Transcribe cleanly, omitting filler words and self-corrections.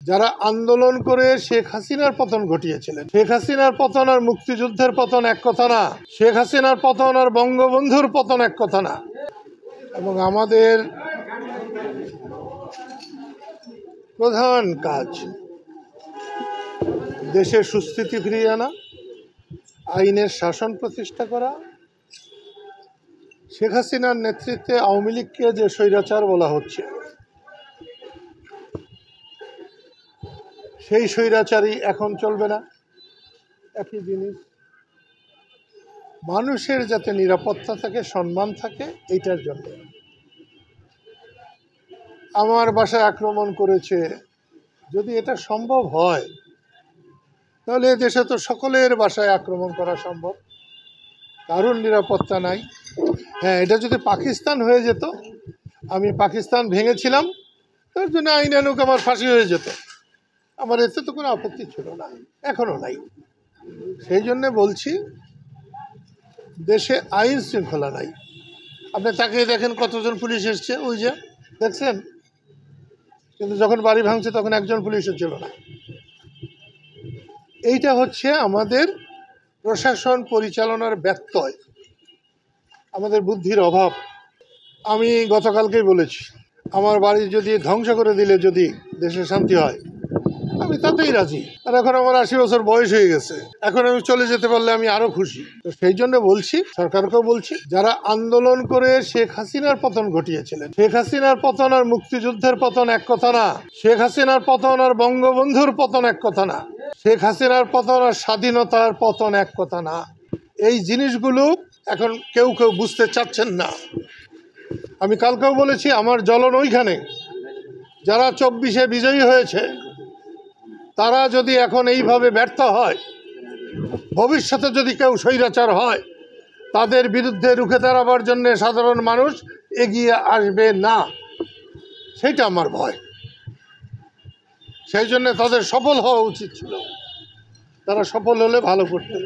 যারা আন্দোলন করে শেখ হাসিনার পতন ঘটিয়েছিলেন। শেখ হাসিনার পতন আর মুক্তিযুদ্ধের পতন এক কথা না, শেখ হাসিনার পতন আর বঙ্গবন্ধুর পতন এক কথা না। এবং আমাদের প্রধান কাজ দেশে সুস্থিতি ফিরিয়ে আনা, আইনের শাসন প্রতিষ্ঠা করা। শেখ হাসিনার নেতৃত্বে আওয়ামী লীগকে যে স্বৈরাচার বলা হচ্ছে, সেই স্বৈরাচারই এখন চলবে না। একই জিনিস, মানুষের যাতে নিরাপত্তা থাকে, সম্মান থাকে, এইটার জন্য। আমার বাসায় আক্রমণ করেছে, যদি এটা সম্ভব হয় তাহলে দেশে তো সকলের বাসায় আক্রমণ করা সম্ভব, কারোর নিরাপত্তা নাই। হ্যাঁ, এটা যদি পাকিস্তান হয়ে যেত, আমি পাকিস্তান ভেঙেছিলাম, তার জন্য আইনানুগ আমার ফাঁসি হয়ে যেত, আমার এতে তো কোনো আপত্তি ছিল না, এখনও নাই। সেই জন্যে বলছি, দেশে আইন শৃঙ্খলা নাই। আপনি তাকিয়ে দেখেন কতজন পুলিশ এসছে, ওই যে দেখছেন, কিন্তু যখন বাড়ি ভাঙছে তখন একজন পুলিশও ছিল না। এইটা হচ্ছে আমাদের প্রশাসন পরিচালনার ব্যত্যয়, আমাদের বুদ্ধির অভাব। আমি গতকালকেই বলেছি, আমার বাড়ি যদি ধ্বংস করে দিলে যদি দেশে শান্তি হয়, আমি তাতেই রাজি। আর এখন আমার 80 বছর বয়স হয়ে গেছে, এখন আমি চলে যেতে পারলে আমি আরো খুশি। তো সেই জন্য বলছি, সরকারকেও বলছি, যারা আন্দোলন করে শেখ হাসিনার পতন ঘটিয়েছিলেন, শেখ হাসিনার পতন আর মুক্তিযুদ্ধের পতন এক কথা না, শেখ হাসিনার পতন আর বঙ্গবন্ধুর পতন এক কথা না, শেখ হাসিনার পতন আর স্বাধীনতার পতন এক কথা না। এই জিনিসগুলো এখন কেউ কেউ বুঝতে চাচ্ছেন না। আমি কালকেও বলেছি, আমার জ্বলন ওইখানে, যারা 24-এ বিজয়ী হয়েছে, তারা যদি এখন এইভাবে ব্যর্থ হয়, ভবিষ্যতে যদি কেউ স্বৈরাচার হয়, তাদের বিরুদ্ধে রুখে দাঁড়াবার জন্য সাধারণ মানুষ এগিয়ে আসবে না, সেটা আমার ভয়। সেই জন্য তাদের সফল হওয়া উচিত ছিল, তারা সফল হলে ভালো করতেন।